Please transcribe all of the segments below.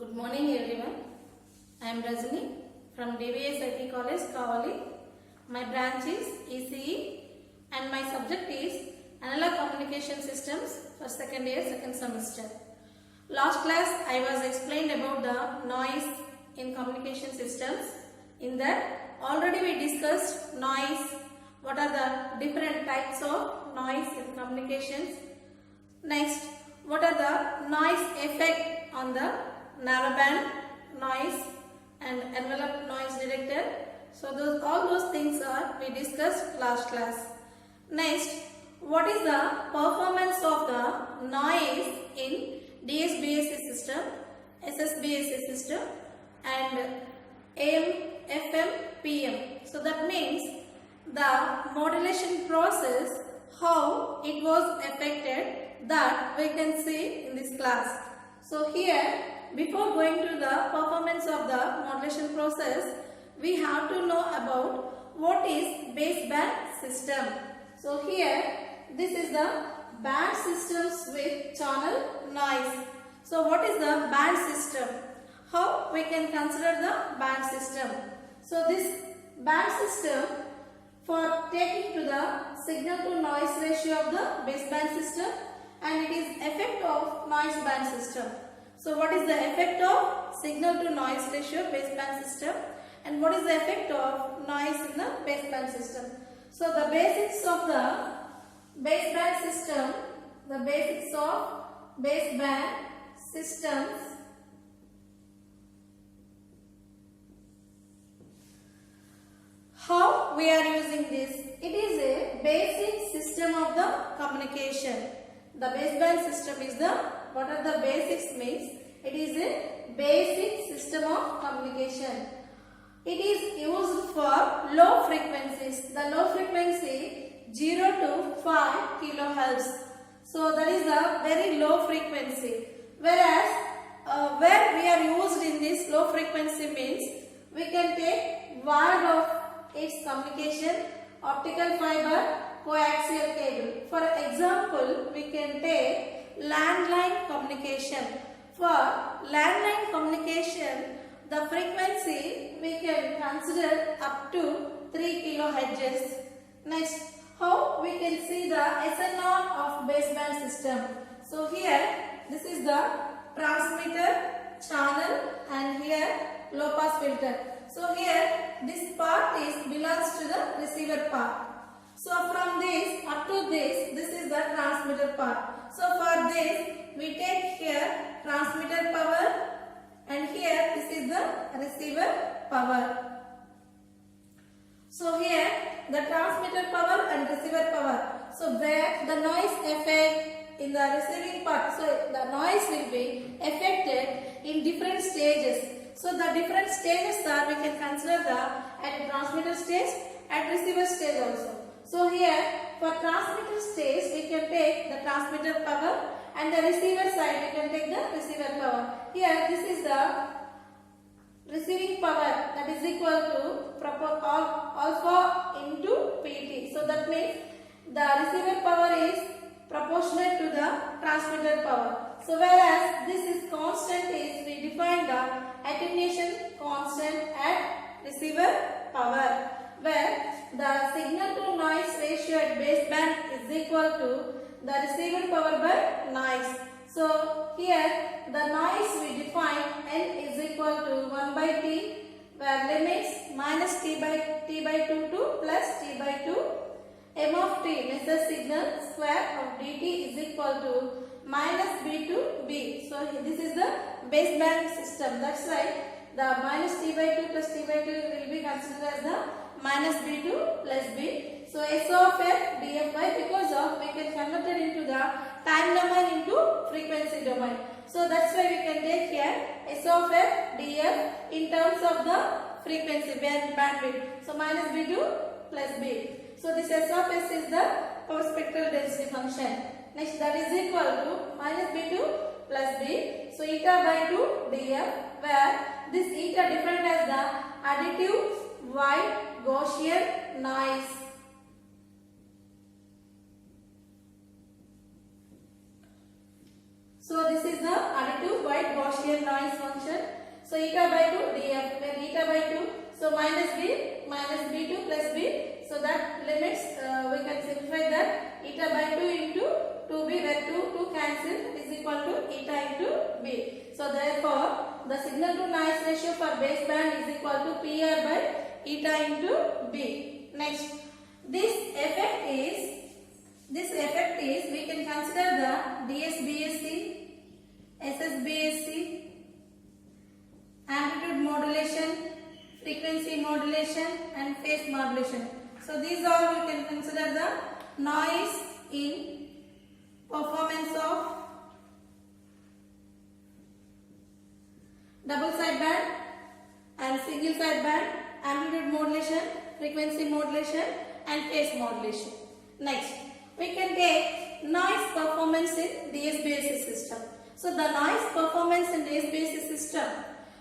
Good morning everyone. I am Rajni from DVS IT College, Kavali. My branch is ECE and my subject is Analog Communication Systems for second year, second semester. Last class I was explained about the noise in communication systems. In that already we discussed noise, what are the different types of noise in communications. Next, what are the noise effect on the narrowband noise and envelope noise detector. So all those things are we discussed last class. Next, what is the performance of the noise in DSBAC system, SSBAC system and AM, FM, PM. So that means the modulation process, how it was affected, that we can see in this class. So here, before going to the performance of the modulation process, we have to know about what is baseband system. So here, this is the band systems with channel noise. So what is the band system? How we can consider the band system? So this band system for taking to the signal to noise ratio of the baseband system, and it is effect of noise band system. So what is the effect of signal to noise ratio baseband system and what is the effect of noise in the baseband system? So the basics of the baseband system, the basics of baseband systems. How we are using this? It is a basic system of the communication. The baseband system is the, what are the basics means? It is a basic system of communication. It is used for low frequencies. The low frequency 0 to 5 kilohertz. So that is a very low frequency. Whereas where we are used in this low frequency means we can take wire of its communication, optical fiber, coaxial cable. For example, we can take landline communication. For landline communication, the frequency we can consider up to 3 kilohertz. Next, how we can see the SNR of baseband system. So here, this is the transmitter, channel, and here low pass filter. So here, this part belongs to the receiver part. So from this up to this is the transmitter part. So for this, we take here transmitter power and here this is the receiver power. So here the transmitter power and receiver power. So where the noise effect in the receiving part, so the noise will be affected in different stages. So the different stages are we can consider the at transmitter stage, at receiver stage also. So here for transmitter stage we can take the transmitter power and the receiver side we can take the receiver power. Here this is the receiving power, that is equal to alpha into PT. So that means the receiver power is proportionate to the transmitter power. So whereas this is constant is we define the attenuation constant at receiver power, where the signal to noise ratio at baseband is equal to the receiver power by noise. So here the noise we define N is equal to 1 by T, where limits minus T by 2 to plus T by 2. M of T measures signal square of dt is equal to minus B to B. So this is the baseband system. That's why the minus T by 2 plus T by 2 will be considered as the minus B2 plus B. So S of F dFy, because of we can convert it into the time domain into frequency domain. So that's why we can take here S of F dF in terms of the frequency bandwidth. So minus B2 plus B. So this S of S is the power spectral density function. Next, that is equal to minus B2 plus B. So eta by 2 dF, where this eta defined as the additive white Gaussian noise. So this is the additive white Gaussian noise function. So eta by 2 df, when eta by 2, so minus b2 plus b. So that limits, we can simplify that eta by 2 into 2b, where 2 cancel, is equal to eta into b. So therefore, the signal to noise ratio for baseband is equal to PR by eta into b. Next, this effect is we can consider the DSBSC, SSBSC, amplitude modulation, frequency modulation and phase modulation. So these all we can consider the noise in performance of double sideband and single sideband, amplitude modulation, frequency modulation and phase modulation. Next, we can take noise performance in DSBSC system. So the noise performance in DSBSC system,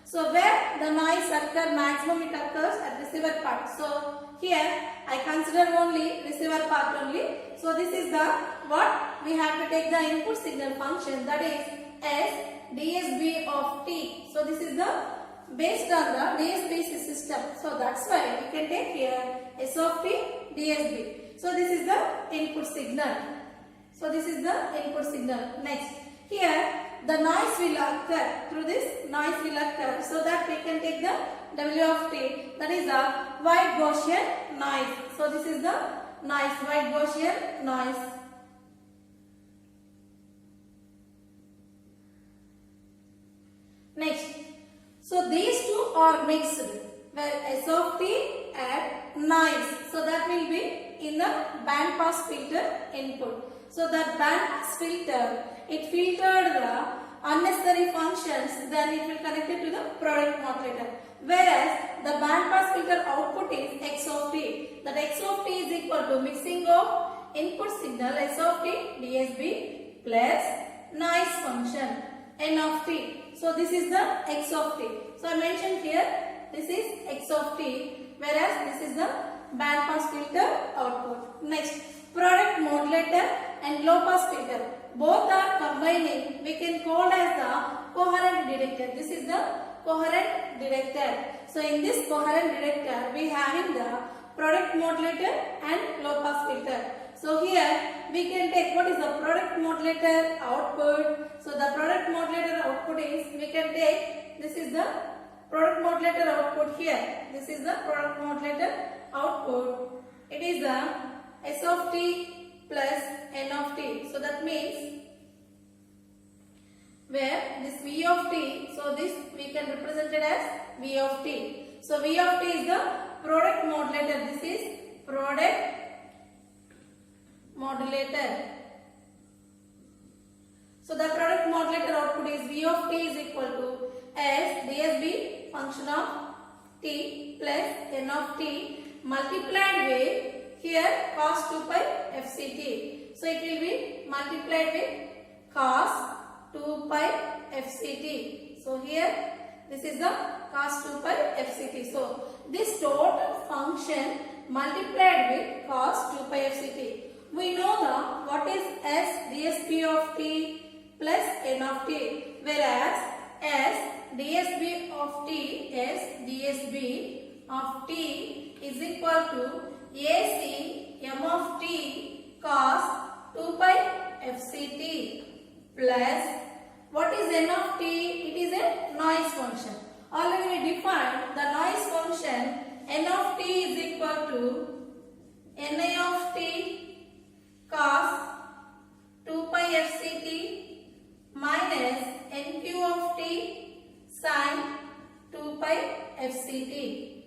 so where the noise occurs, maximum it occurs at receiver part. So here I consider only receiver part only. So this is the what we have to take the input signal function, that is S DSB of t. So this is the based on the DSBC system. So that's why we can take here S of t DSB. So this is the input signal. So this is the input signal. Next, here the noise will occur, through this noise will occur, so that we can take the W of t, that is the white Gaussian noise. So this is the noise, white Gaussian noise. Next, so these two are mixed, where S of t and noise, so that will be in the band pass filter input. So that band pass filter, it filtered the unnecessary functions, then it will connect it to the product modulator. Whereas the band pass filter output is X of t. That X of t is equal to mixing of input signal S of t DSB plus noise function N of t. So this is the X of t. So I mentioned here this is X of t, whereas this is the band pass filter output. Next, product modulator and low pass filter, both are combining, we can call as the coherent detector. This is the coherent detector. So in this coherent detector we having the product modulator and low pass filter. So here we can take what is the product modulator output. So the product modulator output is, we can take, this is the product modulator output here. This is the product modulator output. It is the S of t plus N of t. So that means where this V of t, so this we can represent it as V of t. So V of t is the product modulator. This is product modulator. So the product modulator output is V of t is equal to S DSB function of t plus N of t multiplied with here cos 2 pi FCT. So it will be multiplied with cos 2 pi FCT. So here this is the cos 2 pi FCT. So this total function multiplied with cos 2 pi FCT. We know the what is S DSB of t plus N of t, whereas S DSB of t, S DSB of t is equal to AC M of t cos 2 pi FCT plus what is N of t? It is a noise function. Already we defined the noise function. N of t is equal to Na of t cos 2 pi FCT minus NQ of t sin 2 pi FCT.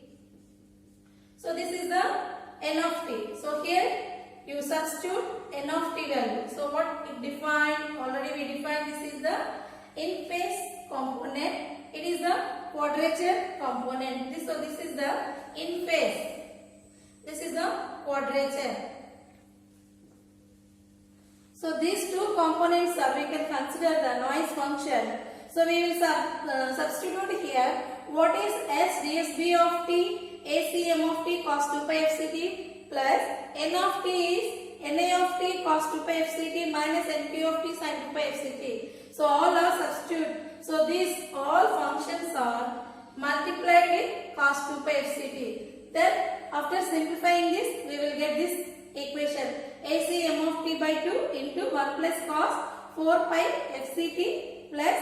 So this is the N of t. So here you substitute N of t value. So what it defined, already we defined, this is the in phase component. It is the quadrature component. So this is the in phase. This is the quadrature. So these two components we can consider the noise function. So we will substitute here what is S DSB of t, ACM of t cos 2 pi FCT plus N of t is Na of t cos 2 pi FCT minus NQ of t sin 2 pi FCT. So all are substitute. So these all functions are multiplied with cos 2 pi fct. Then after simplifying this, we will get this equation. AC m of t by 2 into 1 plus cos 4 pi fct plus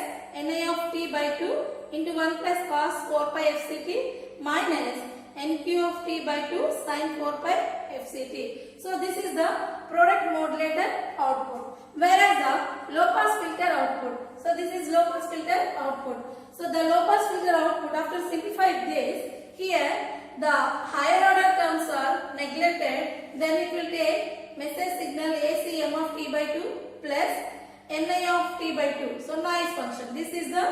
ni of t by 2 into 1 plus cos 4 pi fct minus nq of t by 2 sin 4 pi fct. So this is the product modulator output. Whereas the low pass filter output. So this is low pass filter output. So the low pass filter output, after simplified this, here the higher order terms are neglected. Then it will take message signal AC m of t by 2 plus ni of t by 2. So noise function. This is the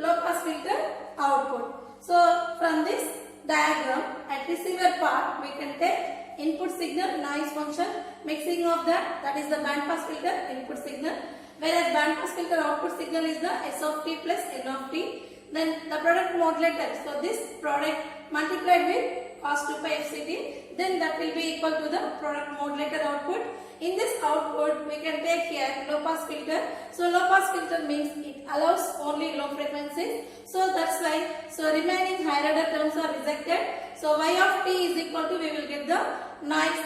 low pass filter output. So from this diagram, at receiver part we can take input signal, noise function, mixing of that is the band pass filter input signal, whereas band pass filter output signal is the S of t plus N of t. Then the product modulator, so this product multiplied with cos 2 pi fct, then that will be equal to the product modulator output. In this output, we can take here low pass filter. So low pass filter means it allows only low frequencies. So that's why, so remaining higher order terms are rejected. So y of t is equal to, we will get the noise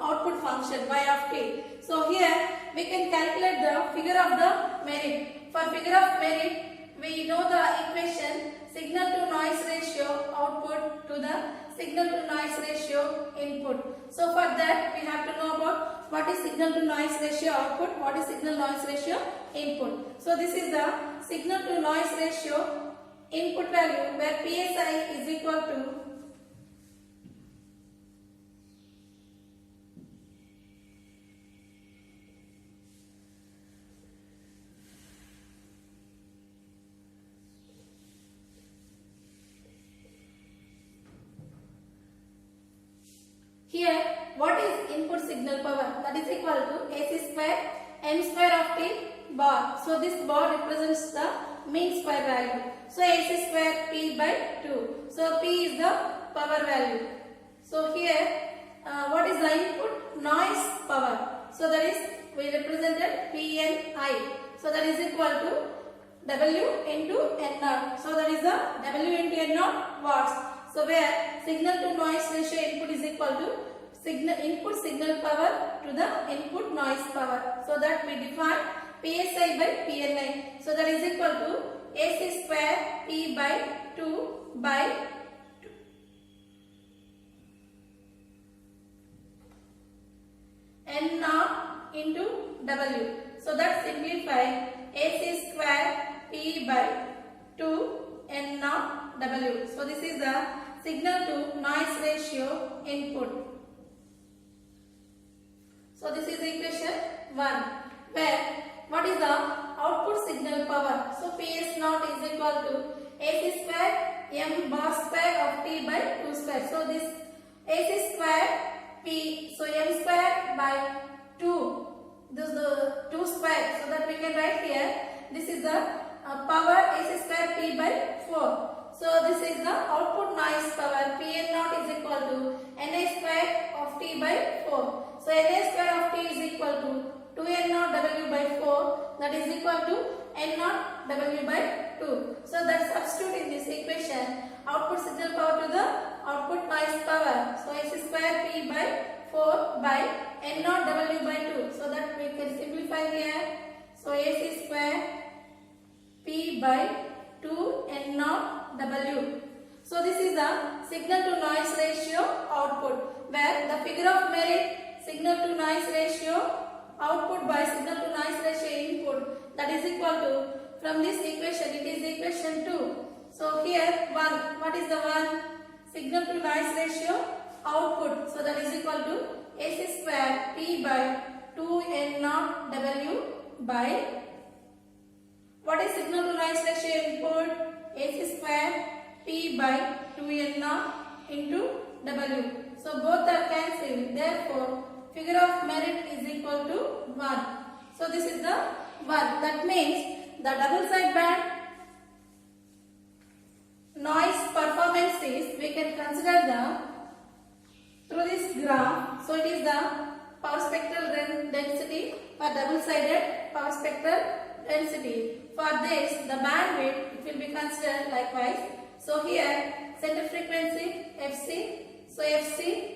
output function y of t. So here we can calculate the figure of the merit. For figure of merit, we know the equation signal to noise ratio output to the signal to noise ratio input. So for that we have to know about what is signal to noise ratio output, what is signal noise ratio input. So this is the signal to noise ratio input value where PSI is equal to here, what is input signal power? That is equal to AC square m square of t bar. So this bar represents the mean square value. So AC square p by 2. So p is the power value. So here, what is the input? Noise power. So that is, we represented PNI. So that is equal to W into N naught. So that is the W into N naught watts. So where signal to noise ratio input is equal to input signal power to the input noise power. So that we define PSI by PNI. So that is equal to AC square P by 2 by 2. N naught into W. So that simplify AC square P by 2 N naught W. So this is the signal to noise ratio input. So this is equation 1, where what is the output signal power? So PS naught is equal to AC square m bar square of t by 2 square. So this AC square P, so m square by 2, this is the 2 square, so that we can write here, this is the power AC square P by 4. So this is the output noise power. Pn naught is equal to Na square of t by 4. So Na square of t is equal to 2n naught W by 4, that is equal to n naught W by 2. So that substitute in this equation output signal power to the output noise power. So AC square P by 4 by n naught W by 2. So that we can simplify here. So AC square P by 2 n naught W. So this is the signal to noise ratio output, where the figure of merit signal to noise ratio output by signal to noise ratio input, that is equal to, from this equation it is equation 2. So here 1, what is the 1? Signal to noise ratio output, so that is equal to AC square P by 2 n naught W by, what is signal to noise ratio input? AC square P by 2 n naught into W. So both are cancelled, therefore figure of merit is equal to 1. So this is the 1. That means the double sideband noise performances we can consider the through this graph. So it is the power spectral density for double sided power spectral density. For this, the bandwidth it will be considered likewise. So here center frequency Fc. So Fc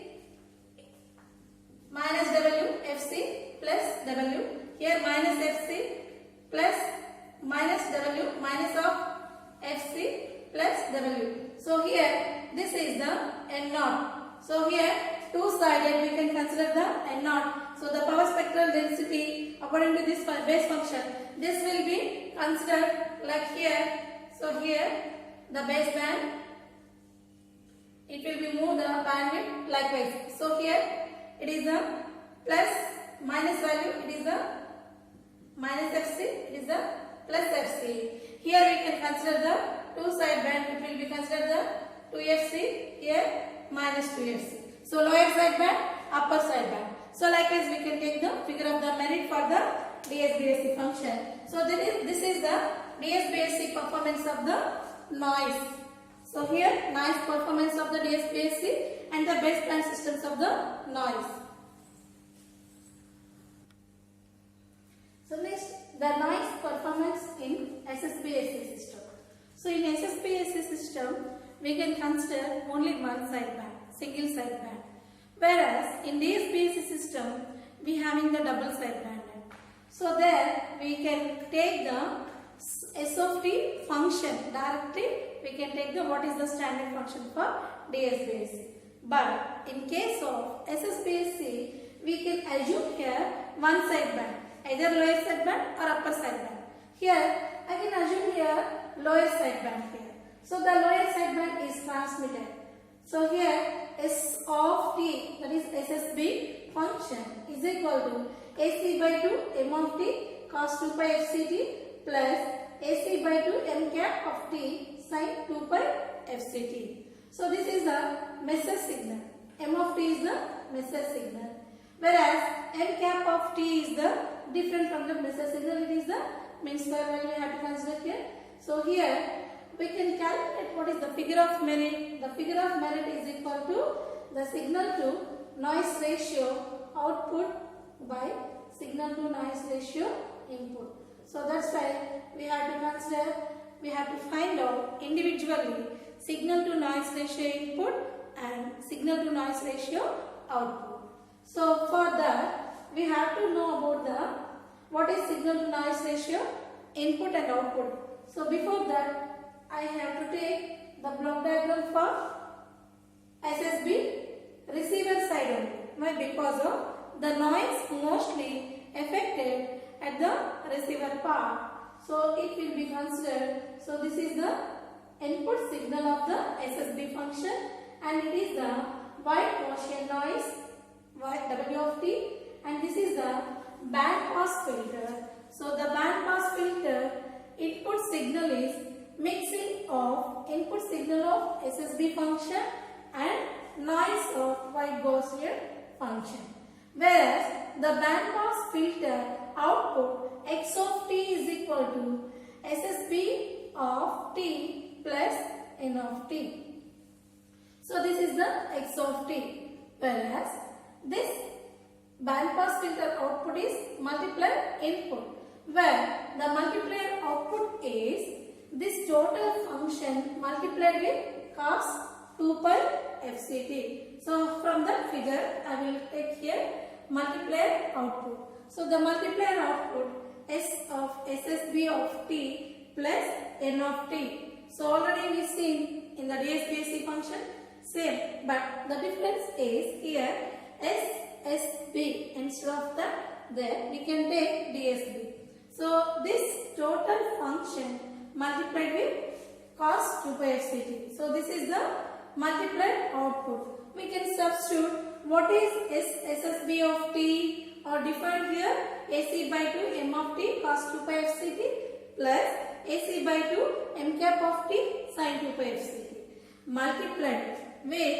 minus W, Fc plus W. Here minus Fc plus minus W, minus of Fc plus W. So here this is the N naught. So here two-sided we can consider the N naught. So the power spectral density according to this base function, this will be considered like here. So here the baseband, it will be moved the bandwidth likewise. So here it is the plus minus value, it is the minus Fc, it is the plus Fc. Here we can consider the two-side band, it will be considered the 2Fc, here minus 2Fc. So lower side band, upper side band. So likewise we can take the figure of the merit for the DSBSC function. So this is the DSBSC performance of the noise. So here noise performance of the DSBSC and the baseband systems of the noise. So next, the noise performance in SSBSC system. So in SSBSC system, we can consider only one side band, single side band. Whereas in DSBSC system, we having the double side band. So there we can take the S of t function directly. We can take the what is the standard function for DSBSC. But in case of SSBSC, we can assume here one side band, either lower side band or upper side band. Here I can assume here lower side band here. So the lower side band is transmitted. So here S of t, that is SSB function, is equal to AC by 2 m of t cos 2 pi fct plus AC by 2 m cap of t sin 2 pi fct. So this is the message signal. M of t is the message signal. Whereas m cap of t is the different from the message signal. It is the mean square value we have to consider here. So here we can calculate what is the figure of merit. The figure of merit is equal to the signal to noise ratio output by signal to noise ratio input. So that's why we have to consider, we have to find out individually signal to noise ratio input and signal to noise ratio output. So for that we have to know about the what is signal to noise ratio input and output. So before that I have to take the block diagram for SSB receiver side only. Why? Because of the noise mostly affected at the receiver part. So it will be considered. So this is the input signal of the SSB function and it is the white Gaussian noise W of t, and this is the band pass filter. So the band pass filter input signal is mixing of input signal of SSB function and noise of white Gaussian function. Whereas the band pass filter output X of t is equal to SSB of t plus N of t. So this is the X of t. Whereas this band pass filter output is multiplier input, where the multiplier output is this total function multiplied with cos 2 pi fct. So from the figure I will take here multiplier output. So the multiplier output S of SSB of t plus N of t. So already we seen in the DSBSC function same, but the difference is here SSB instead of that there we can take DSB. So this total function multiplied with cos 2 pi fct. So this is the multiplied output. We can substitute what is SSB of t or defined here AC by 2 m of t cos 2 pi fct plus AC by 2 m cap of t sin 2 pi fct multiplied with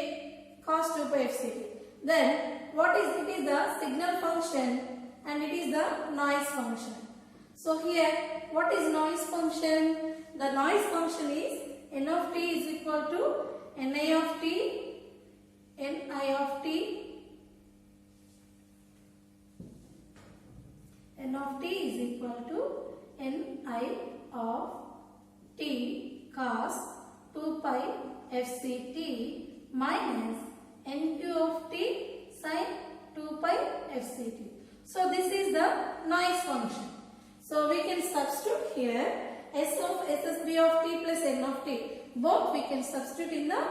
cos 2 pi fct. Then what is it? Is the signal function and it is the noise function. So here what is noise function? The noise function is N of t is equal to Ni of t, Ni of t, n of t is equal to ni of t cos 2 pi fct minus nq of t sin 2 pi fct. So this is the noise function. So we can substitute here s of ssb of t plus n of t. Both we can substitute in the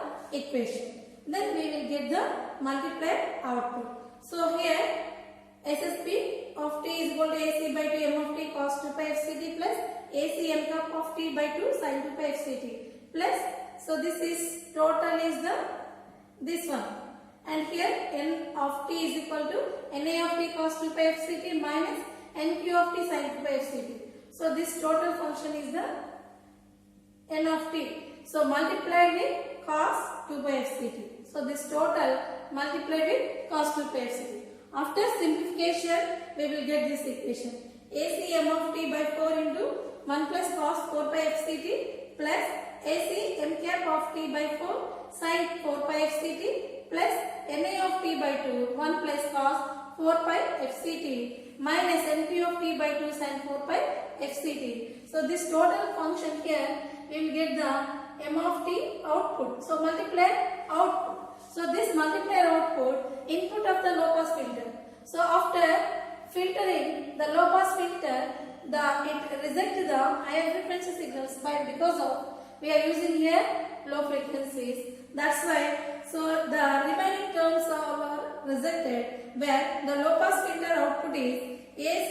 equation. Then we will get the multiplied output. So here ssb of t is equal to ac by 2 m of t cos 2 pi fct plus ac m cap of t by 2 sin 2 pi fct plus, so this is total is the this one, and here n of t is equal to na of t cos 2 pi fct minus nq of t sin 2 pi fct. So this total function is the n of t. So multiplied with cos 2 pi fct. So this total multiplied with cos 2 pi fct. After simplification, we will get this equation. AC m of t by 4 into 1 plus cos 4 pi fct plus AC m cap of t by 4 sin 4 pi fct plus na of t by 2 1 plus cos 4 pi fct minus nq of t by 2 sin 4 pi fct. So this total function here, we will get the m of t output. So multiply output. So this multiplier output input of the low pass filter. So after filtering the low pass filter, it rejects the higher frequency signals, but because of we are using here low frequencies, that's why. So the remaining terms are rejected, where the low pass filter output is AC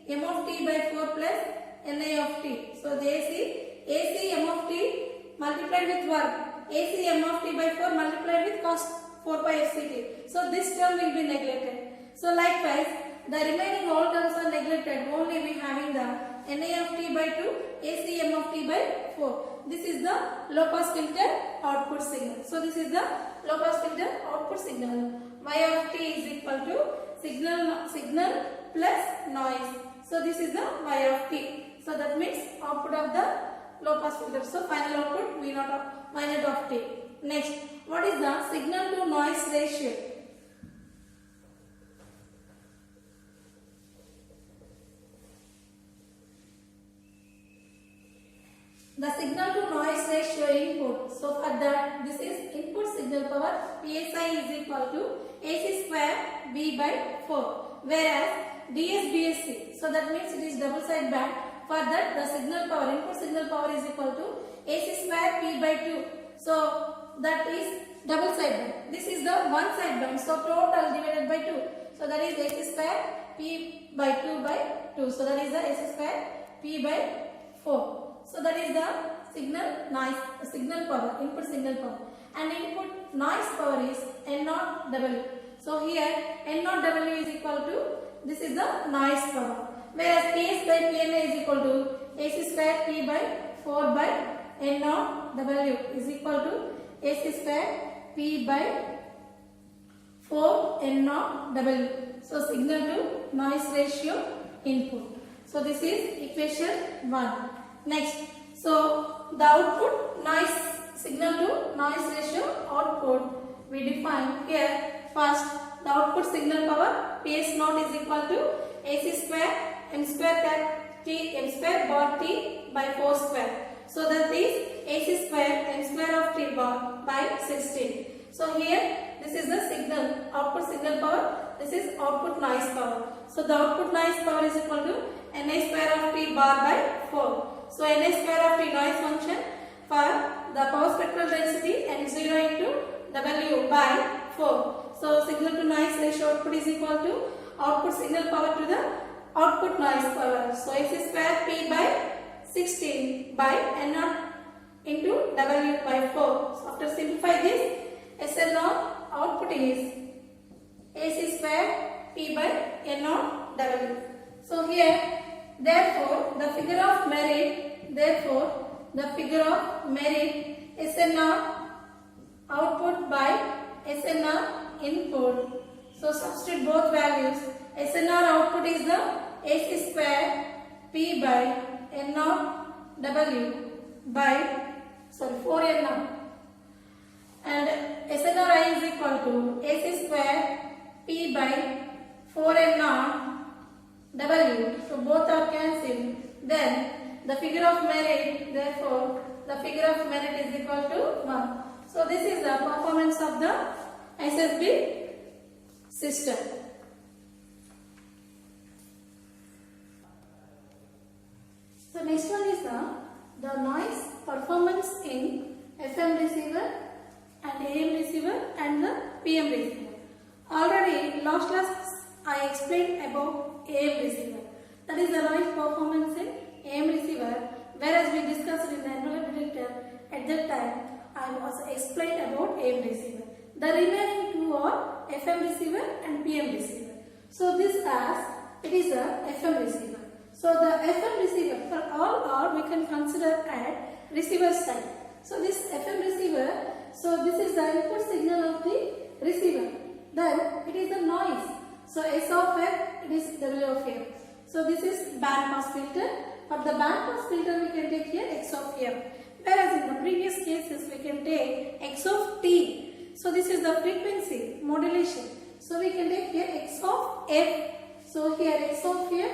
m of t by 4 plus na of t. So the AC m of t multiplied with 1, AC m of t by 4 multiplied with cos 4 pi fct. So this term will be neglected. So likewise, the remaining all terms are neglected. Only we having the na of t by 2, AC m of t by 4. This is the low pass filter output signal. So this is the low pass filter output signal. Y of t is equal to signal plus noise. So this is the y of t. So that means output of the low pass filter. So final output y naught of t. Next, what is the signal to noise ratio? The signal to noise ratio input. So for that, this is input signal power PSI is equal to AC square B by 4, whereas DSBSC, so that means it is double side band. For that, the signal power, input signal power is equal to AC square P by 2. So that is double side band. This is the one side band. So total divided by 2. So that is AC square P by 2 by 2. So that is the AC square P by 4. So that is the signal power, input signal power, and input noise power is N0W. So here N0W is equal to, this is the noise power, whereas PS by PNA is equal to AC square P by 4 by N0W is equal to AC square P by 4 N0W. So signal to noise ratio input. So this is equation 1. Next, so the output noise signal to noise ratio output we define here. First, the output signal power PS0 is equal to AC square m square cap t m square bar t by 4 square. So that is AC square m square of t bar by 16. So here this is the signal output signal power. This is output noise power. So the output noise power is equal to Na square of t bar by 4. So Na square of t noise function for the power spectral density n0 into W by 4. So signal to noise ratio output is equal to output signal power to the output noise power. So AC square P by 16 by N0 into W by 4. So after simplify this, SN0 output is AC square P by N0 W. So here, therefore the figure of merit SNR output by SNR input. So substitute both values. SNR output is the AC square P by N0 W by 4N0, and SNRI is equal to AC square P by 4N0 W, so both are cancelled. Then the figure of merit, therefore the figure of merit is equal to 1. So this is the performance of the SFB system. So next one is the noise performance in FM receiver and AM receiver and the PM receiver. Already last class I explained about AM receiver. That is the noise performance in AM receiver, whereas we discussed in the envelope detector at that time I was explained about AM receiver. The remaining two are FM receiver and PM receiver. So this as it is a FM receiver. So the FM receiver for all are we can consider at receiver side. So this FM receiver, so this is the input signal of the receiver. Then it is the noise. So S of F, it is W of F. So this is band pass filter. For the band pass filter we can take here X of F. Whereas in the previous cases we can take X of T. So this is the frequency modulation. So we can take here X of F. So here X of F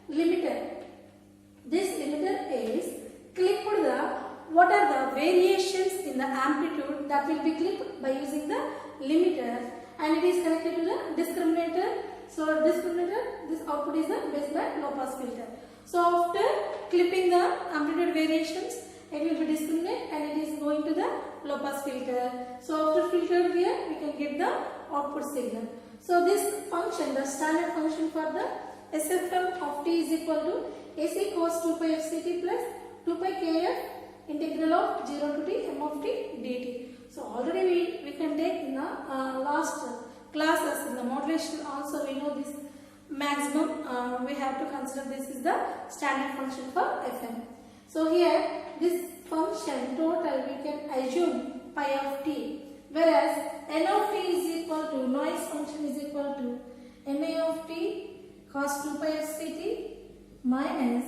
limiter. This limiter is clipped what are the variations in the amplitude that will be clipped by using the limiter, and it is connected to the discriminator. So discriminator, this output is the baseband low pass filter. So after clipping the amplitude variations, it will be discriminate and it is going to the low pass filter. So after filter here, we can get the output signal. So this function, the standard function for the SFM of t is equal to AC cos 2 pi fct plus 2 pi kf integral of 0 to t m of t dt. So already we can take in the last classes in the modulation also we know this maximum we have to consider this is the standard function for FM. So here this function total we can assume pi of t, whereas n of t is equal to noise function is equal to na of t cos 2 pi fct minus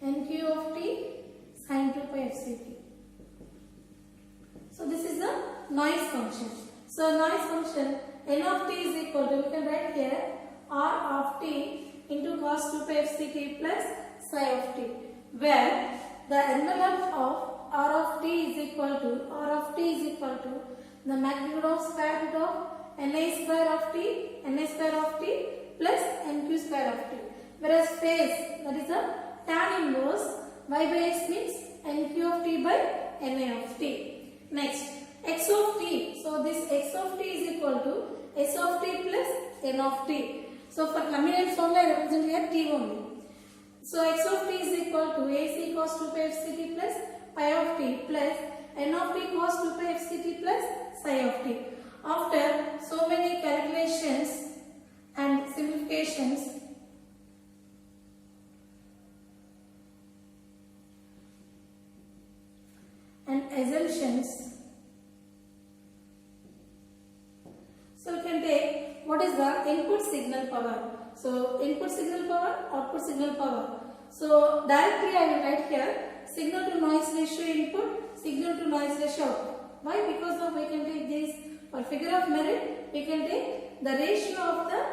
nq of t sin 2 pi fct. So this is the noise function. So noise function n of t is equal to, we can write here r of t into cos 2 pi fct plus psi of t, where the envelope of r of t is equal to the magnitude of square root of na square of t plus nq square of t, whereas phase, that is the tan inverse y by x means nq of t by na of t. Next, x of t. So this x of t is equal to s of t plus n of t. So for convenience only I represent here t only. So x of t is equal to ac cos 2 pi fct plus pi of t plus n of t cos 2 pi fct plus psi of t. After so many calculations and simplifications, and assumptions, so we can take what is the input signal power. So input signal power, output signal power. So directly I will write here signal to noise ratio input, signal to noise ratio output. Why? Because of we can take this for figure of merit, we can take the ratio of the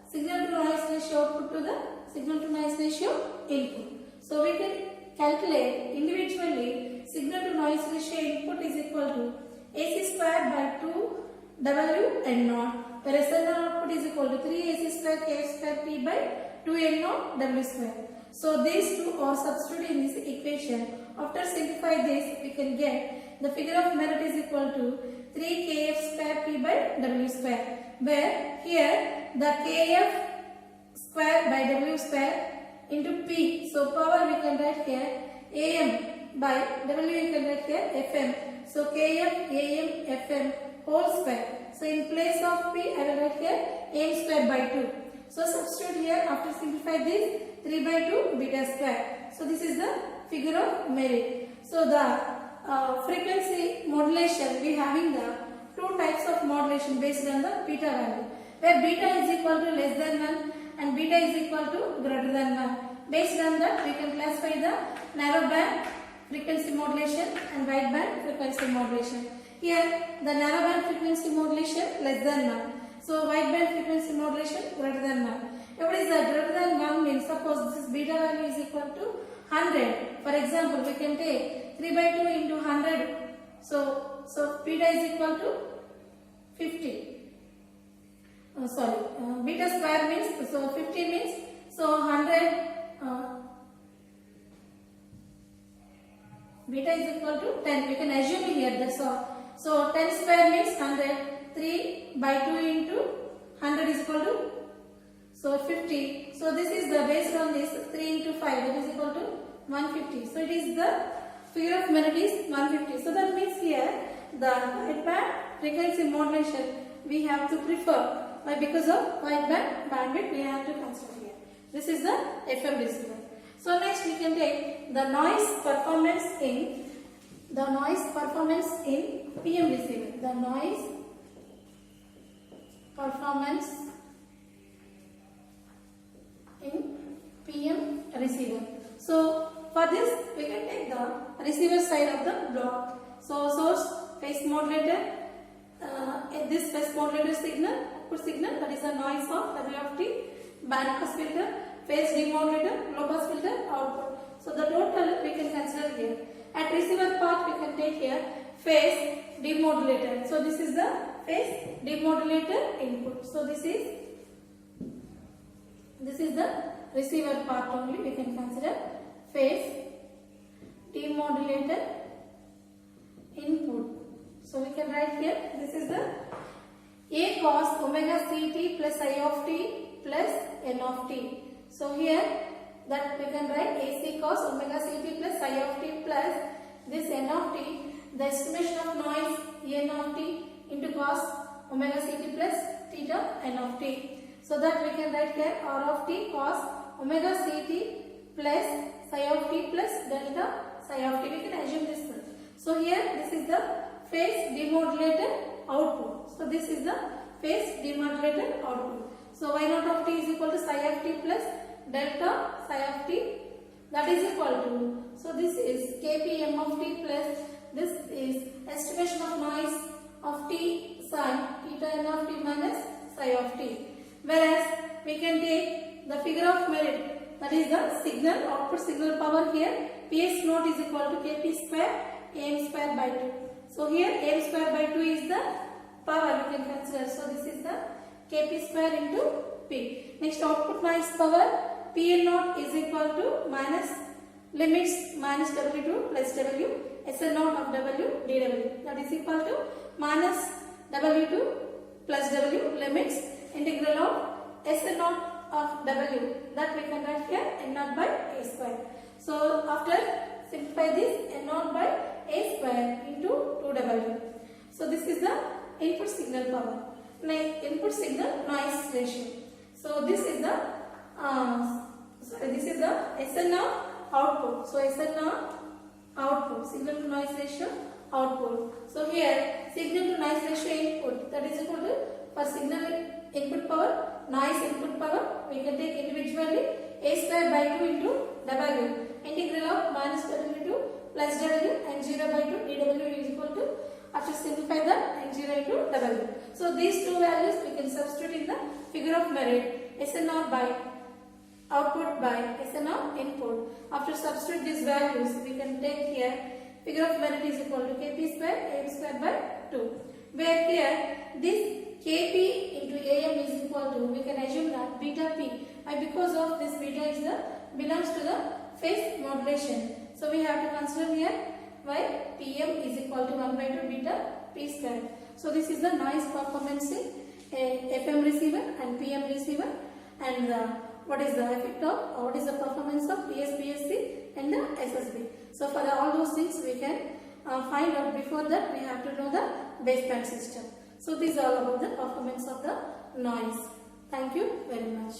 signal to noise ratio output to the signal to noise ratio input. So we can calculate individually signal to noise ratio input is equal to AC square by 2 W N naught, whereas signal output is equal to 3 AC square K square T by 2 N naught W square. So these two are substituted in this equation. After simplify this, we can get the figure of merit is equal to 3 Kf square P by W square, where here the Kf square by W square into P. So power we can write here AM by W we can write here FM. So Kf AM FM whole square. So in place of P I will write here AM square by 2. So substitute here, after simplify this 3 by 2 beta square. So this is the figure of merit. So the frequency modulation, we having the two types of modulation based on the beta value, where beta is equal to less than 1 and beta is equal to greater than 1. Based on that we can classify the narrow band frequency modulation and wide band frequency modulation. Here the narrow band frequency modulation less than 1. So wide band frequency modulation greater than 1. What is the greater than 1 means? Suppose this beta value is equal to 100. For example, we can take 3 by 2 into 100. So beta is equal to 50. Beta square means, so 50 means, so 100, beta is equal to 10. We can assume here, that's all. So 10 square means 100. 3 by 2 into 100 is equal to, so 50. So this is the, based on this, 3 into 5, that is equal to 150. So it is the figure of merit is 150. So that means here, the wideband frequency modulation we have to prefer. Why? Because of wideband bandwidth we have to consider here. This is the FM receiver. So next we can take the noise performance in PM receiver. The noise performance in PM receiver. So for this we can take the receiver side of the block. So source phase modulator, this phase modulator signal, output signal, that is the noise of W of t, band pass filter, phase demodulator, low pass filter, output. So the total we can consider here. At receiver part we can take here phase demodulator. So this is the phase demodulator input. So this is the receiver part only. We can consider phase demodulator input. So we can write here, this is the A cos omega ct plus I of t plus n of t. So here that we can write AC cos omega ct plus I of t plus this n of t, the estimation of noise n of t into cos omega ct plus theta n of t. So that we can write here R of t cos omega ct plus psi of t plus delta psi of t. We can assume this one. So here this is the phase demodulator output. So this is the phase demodulator output. So y naught of t is equal to psi of t plus delta psi of t, that is equal to, so this is kpm of t plus this is estimation of noise of t sin theta n of t minus psi of t. Whereas we can take the figure of merit, that is the signal, output signal power here, PS naught is equal to kp square am square by 2. So here am square by 2 is the power we can consider. So this is the kp square into p. Next, output noise power, PL naught is equal to minus limits minus W2 plus W, SL naught of W dW, that is equal to minus W2 plus W limits integral of SL naught of W, that we can write here n naught by a square. So after simplify this, n naught by a square into 2W. So this is the input signal power. Next, input signal noise ratio. So this is the SNR output. So SNR output, signal to noise ratio output. So here signal to noise ratio input, that is equal to, for signal input power, noise input power, we can take individually a square by 2 into W, integral of minus W2 plus W and 0 by 2 dW is equal to, after simplify that, and 0 into W. So these two values we can substitute in the figure of merit, SNR by output by SNR input. After substitute these values, we can take here figure of merit is equal to kp square am square by 2. Where here this kp into am is equal to, we can assume that beta p. Why? Because of this beta is the belongs to the phase modulation. So we have to consider here why pm is equal to 1 by 2 beta p square. So this is the noise performance in FM receiver and PM receiver, and what is the effect of, what is the performance of PSPSC and the SSB. So for all those things we can find out. Before that we have to know the baseband system. So this is all about the performance of the noise. Thank you very much.